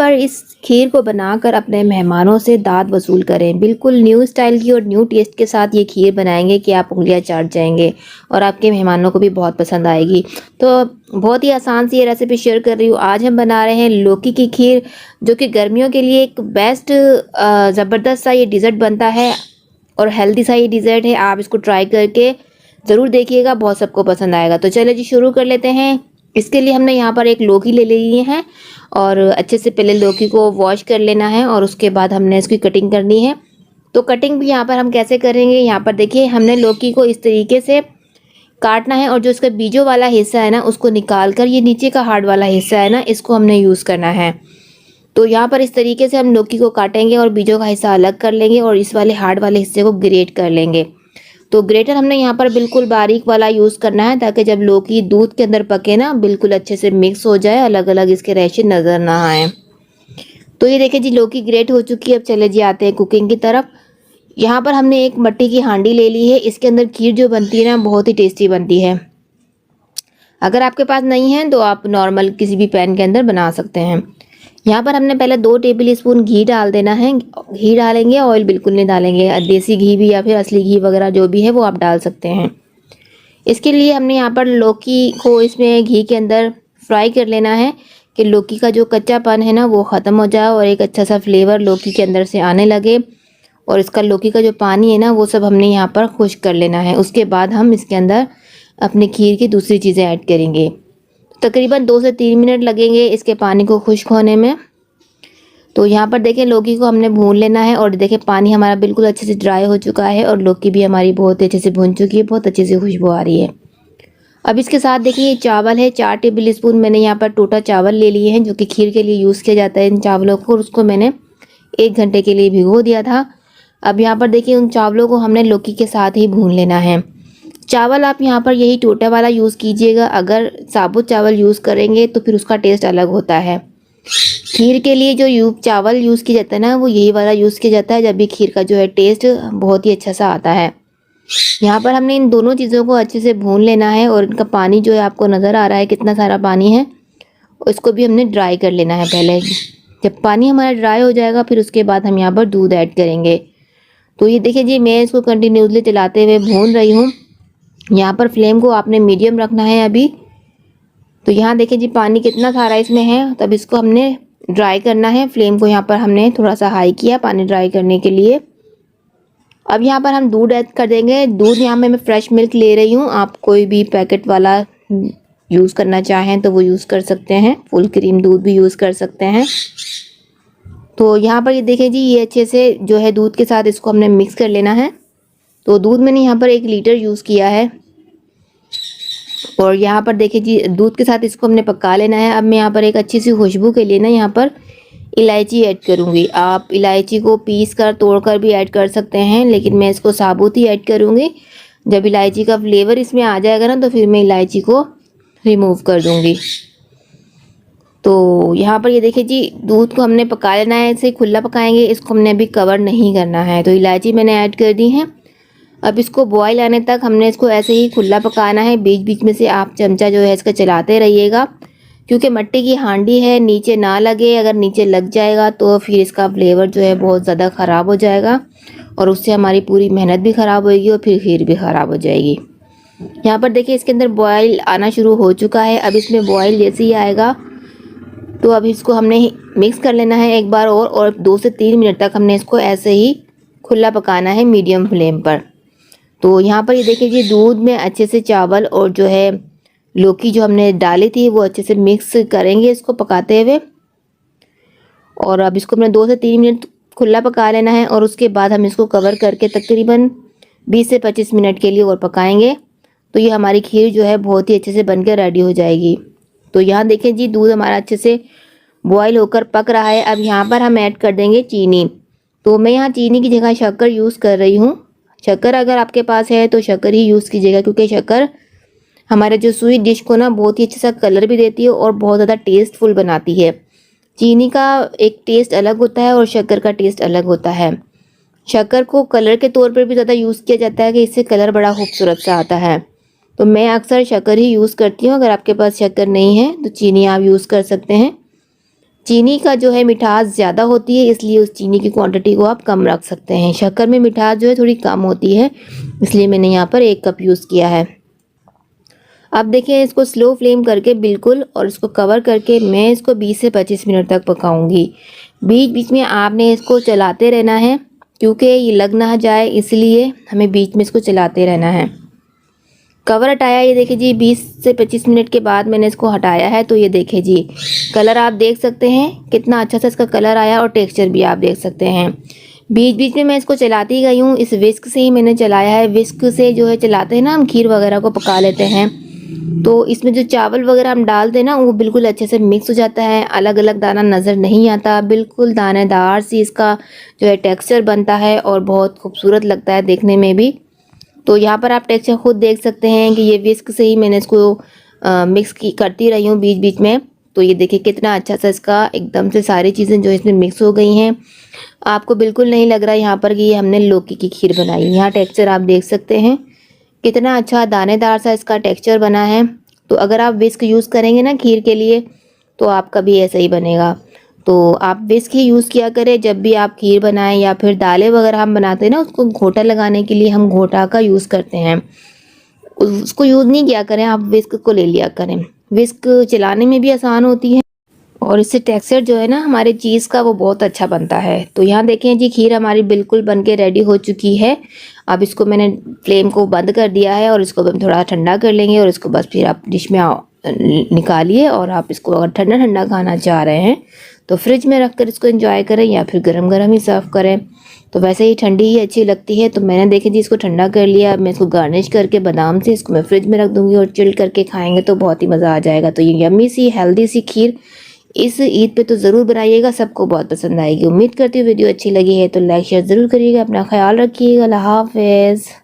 पर इस खीर को बनाकर अपने मेहमानों से दाद वसूल करें। बिल्कुल न्यू स्टाइल की और न्यू टेस्ट के साथ ये खीर बनाएंगे कि आप उंगलियां चाट जाएंगे और आपके मेहमानों को भी बहुत पसंद आएगी। तो बहुत ही आसान सी ये रेसिपी शेयर कर रही हूँ। आज हम बना रहे हैं लौकी की खीर, जो कि गर्मियों के लिए एक बेस्ट ज़बरदस्त सा ये डिज़र्ट बनता है और हेल्दी सा ये डिज़र्ट है। आप इसको ट्राई करके ज़रूर देखिएगा, बहुत सबको पसंद आएगा। तो चलिए जी शुरू कर लेते हैं। इसके लिए हमने यहाँ पर एक लौकी ले ली है और अच्छे से पहले लौकी को वॉश कर लेना है और उसके बाद हमने इसकी कटिंग करनी है। तो कटिंग भी यहाँ पर हम कैसे करेंगे, यहाँ पर देखिए हमने लौकी को इस तरीके से काटना है और जो इसका बीजों वाला हिस्सा है ना उसको निकाल कर ये नीचे का हार्ड वाला हिस्सा है ना इसको हमने यूज़ करना है। तो यहाँ पर इस तरीके से हम लौकी को काटेंगे और बीजों का हिस्सा अलग कर लेंगे और इस वाले हार्ड वाले हिस्से को ग्रेट कर लेंगे। तो ग्रेटर हमने यहाँ पर बिल्कुल बारीक वाला यूज़ करना है ताकि जब लौकी दूध के अंदर पके ना बिल्कुल अच्छे से मिक्स हो जाए, अलग अलग इसके रेशे नज़र ना आए। तो ये देखिए जी लौकी ग्रेट हो चुकी है। अब चले जी आते हैं कुकिंग की तरफ। यहाँ पर हमने एक मिट्टी की हांडी ले ली है। इसके अंदर खीर जो बनती है ना बहुत ही टेस्टी बनती है। अगर आपके पास नहीं है तो आप नॉर्मल किसी भी पैन के अंदर बना सकते हैं। यहाँ पर हमने पहले 2 टेबल स्पून घी डाल देना है। घी डालेंगे, ऑयल बिल्कुल नहीं डालेंगे। देसी घी भी या फिर असली घी वगैरह जो भी है वो आप डाल सकते हैं। इसके लिए हमने यहाँ पर लौकी को इसमें घी के अंदर फ्राई कर लेना है कि लौकी का जो कच्चापन है ना वो ख़त्म हो जाए और एक अच्छा सा फ्लेवर लौकी के अंदर से आने लगे और इसका लौकी का जो पानी है ना वो सब हमने यहाँ पर खुश्क कर लेना है। उसके बाद हम इसके अंदर अपनी खीर की दूसरी चीज़ें ऐड करेंगे। तकरीबन 2 से 3 मिनट लगेंगे इसके पानी को खुश्क होने में। तो यहाँ पर देखें लौकी को हमने भून लेना है और देखें पानी हमारा बिल्कुल अच्छे से ड्राई हो चुका है और लौकी भी हमारी बहुत अच्छे से भून चुकी है, बहुत अच्छे से खुशबू आ रही है। अब इसके साथ देखिए ये चावल है, 4 टेबल स्पून मैंने यहाँ पर टोटा चावल ले लिए हैं जो कि खीर के लिए यूज़ किया जाता है इन चावलों को, और उसको मैंने 1 घंटे के लिए भिगो दिया था। अब यहाँ पर देखिए उन चावलों को हमने लौकी के साथ ही भून लेना है। चावल आप यहाँ पर यही टोटा वाला यूज़ कीजिएगा। अगर साबुत चावल यूज़ करेंगे तो फिर उसका टेस्ट अलग होता है। खीर के लिए जो चावल यूज़ किया जाता है ना वो यही वाला यूज़ किया जाता है, जब भी खीर का जो है टेस्ट बहुत ही अच्छा सा आता है। यहाँ पर हमने इन दोनों चीज़ों को अच्छे से भून लेना है और इनका पानी जो है आपको नज़र आ रहा है कितना सारा पानी है, इसको भी हमने ड्राई कर लेना है पहले। जब पानी हमारा ड्राई हो जाएगा फिर उसके बाद हम यहाँ पर दूध ऐड करेंगे। तो ये देखिए जी मैं इसको कंटिन्यूसली चलाते हुए भून रही हूँ। यहाँ पर फ्लेम को आपने मीडियम रखना है अभी। तो यहाँ देखिए जी पानी कितना सारा इसमें है, तब इसको हमने ड्राई करना है। फ्लेम को यहाँ पर हमने थोड़ा सा हाई किया पानी ड्राई करने के लिए। अब यहाँ पर हम दूध ऐड कर देंगे। दूध यहाँ में मैं फ्रेश मिल्क ले रही हूँ, आप कोई भी पैकेट वाला यूज़ करना चाहें तो वो यूज़ कर सकते हैं, फुल क्रीम दूध भी यूज़ कर सकते हैं। तो यहाँ पर ये देखिए जी ये अच्छे से जो है दूध के साथ इसको हमने मिक्स कर लेना है। तो दूध मैंने यहाँ पर 1 लीटर यूज़ किया है और यहाँ पर देखिए जी दूध के साथ इसको हमने पका लेना है। अब मैं यहाँ पर एक अच्छी सी खुशबू के लिए ना यहाँ पर इलायची ऐड करूँगी। आप इलायची को पीस कर तोड़ कर भी ऐड कर सकते हैं, लेकिन मैं इसको साबुत ही ऐड करूँगी। जब इलायची का फ्लेवर इसमें आ जाएगा ना तो फिर मैं इलायची को रिमूव कर दूँगी। तो यहाँ पर ये देखिए जी दूध को हमने पका लेना है, ऐसे खुला पकाएंगे, इसको हमने अभी कवर नहीं करना है। तो इलायची मैंने ऐड कर दी है। अब इसको बॉईल आने तक हमने इसको ऐसे ही खुला पकाना है। बीच बीच में से आप चमचा जो है इसका चलाते रहिएगा, क्योंकि मिट्टी की हांडी है, नीचे ना लगे। अगर नीचे लग जाएगा तो फिर इसका फ्लेवर जो है बहुत ज़्यादा ख़राब हो जाएगा और उससे हमारी पूरी मेहनत भी ख़राब होएगी और फिर खीर भी ख़राब हो जाएगी। यहाँ पर देखिए इसके अंदर बॉयल आना शुरू हो चुका है। अब इसमें बॉयल जैसे ही आएगा तो अब इसको हमने मिक्स कर लेना है एक बार और 2 से 3 मिनट तक हमने इसको ऐसे ही खुला पकाना है मीडियम फ्लेम पर। तो यहाँ पर ये देखिए जी दूध में अच्छे से चावल और जो है लौकी जो हमने डाली थी वो अच्छे से मिक्स करेंगे इसको पकाते हुए। और अब इसको हमने 2 से 3 मिनट खुला पका लेना है और उसके बाद हम इसको कवर करके तकरीबन 20 से 25 मिनट के लिए और पकाएंगे। तो ये हमारी खीर जो है बहुत ही अच्छे से बनकर रेडी हो जाएगी। तो यहाँ देखें जी दूध हमारा अच्छे से बॉयल होकर पक रहा है। अब यहाँ पर हम ऐड कर देंगे चीनी। तो मैं यहाँ चीनी की जगह शक्कर यूज़ कर रही हूँ। शक्कर अगर आपके पास है तो शक्कर ही यूज़ कीजिएगा, क्योंकि शक्कर हमारे जो स्वीट डिश को ना बहुत ही अच्छा सा कलर भी देती है और बहुत ज़्यादा टेस्टफुल बनाती है। चीनी का एक टेस्ट अलग होता है और शक्कर का टेस्ट अलग होता है। शक्कर को कलर के तौर पर भी ज़्यादा यूज़ किया जाता है कि इससे कलर बड़ा खूबसूरत सा आता है। तो मैं अक्सर शक्कर ही यूज़ करती हूँ। अगर आपके पास शक्कर नहीं है तो चीनी आप यूज़ कर सकते हैं। चीनी का जो है मिठास ज़्यादा होती है, इसलिए उस चीनी की क्वांटिटी को आप कम रख सकते हैं। शक्कर में मिठास जो है थोड़ी कम होती है, इसलिए मैंने यहाँ पर 1 कप यूज़ किया है। अब देखिए इसको स्लो फ्लेम करके बिल्कुल और इसको कवर करके मैं इसको 20 से 25 मिनट तक पकाऊंगी। बीच बीच में आपने इसको चलाते रहना है, क्योंकि ये लग ना जाए, इसलिए हमें बीच में इसको चलाते रहना है। कवर हटाया, ये देखिए जी 20 से 25 मिनट के बाद मैंने इसको हटाया है, तो ये देखिए जी कलर आप देख सकते हैं कितना अच्छा सा इसका कलर आया और टेक्सचर भी आप देख सकते हैं। बीच बीच में मैं इसको चलाती गई हूँ, इस विस्क से ही मैंने चलाया है। विस्क से जो है चलाते हैं ना, हम खीर वगैरह को पका लेते हैं, तो इसमें जो चावल वगैरह हम डालते हैं ना, वो बिल्कुल अच्छे से मिक्स हो जाता है, अलग अलग दाना नज़र नहीं आता, बिल्कुल दानेदार सी इसका जो है टेक्सचर बनता है और बहुत खूबसूरत लगता है देखने में भी। तो यहाँ पर आप टेक्सचर खुद देख सकते हैं कि ये विस्क से ही मैंने इसको मिक्स करती रही हूँ बीच बीच में। तो ये देखिए कितना अच्छा सा इसका एकदम से सारी चीज़ें जो इसमें मिक्स हो गई हैं। आपको बिल्कुल नहीं लग रहा यहाँ पर कि ये हमने लौकी की खीर बनाई। यहाँ टेक्सचर आप देख सकते हैं कितना अच्छा दानेदार सा इसका टेक्सचर बना है। तो अगर आप विस्क यूज़ करेंगे ना खीर के लिए, तो आपका भी ऐसा ही बनेगा। तो आप विस्क ही यूज़ किया करें जब भी आप खीर बनाएं, या फिर दालें वगैरह हम बनाते हैं ना, उसको घोटा लगाने के लिए हम घोटा का यूज़ करते हैं, उसको यूज़ नहीं किया करें, आप विस्क को ले लिया करें। विस्क चलाने में भी आसान होती है और इससे टेक्सचर जो है ना हमारे चीज़ का वो बहुत अच्छा बनता है। तो यहाँ देखें जी खीर हमारी बिल्कुल बन के रेडी हो चुकी है। अब इसको मैंने फ्लेम को बंद कर दिया है और इसको हम थोड़ा ठंडा कर लेंगे और इसको बस फिर आप डिश में निकालिए। और आप इसको अगर ठंडा ठंडा खाना चाह रहे हैं तो फ्रिज में रख कर इसको एंजॉय करें, या फिर गरम गरम ही सर्व करें। तो वैसे ही ठंडी ही अच्छी लगती है। तो मैंने देखे जी इसको ठंडा कर लिया। अब मैं इसको गार्निश करके बादाम से इसको मैं फ्रिज में रख दूँगी और चिल करके खाएँगे तो बहुत ही मज़ा आ जाएगा। तो ये यम्मी सी हेल्दी सी खीर इस ईद पे तो ज़रूर बनाइएगा, सबको बहुत पसंद आएगी। उम्मीद करती हूँ वीडियो अच्छी लगी है तो लाइक शेयर ज़रूर करिएगा। अपना ख्याल रखिएगा। अल्लाह हाफ़िज़।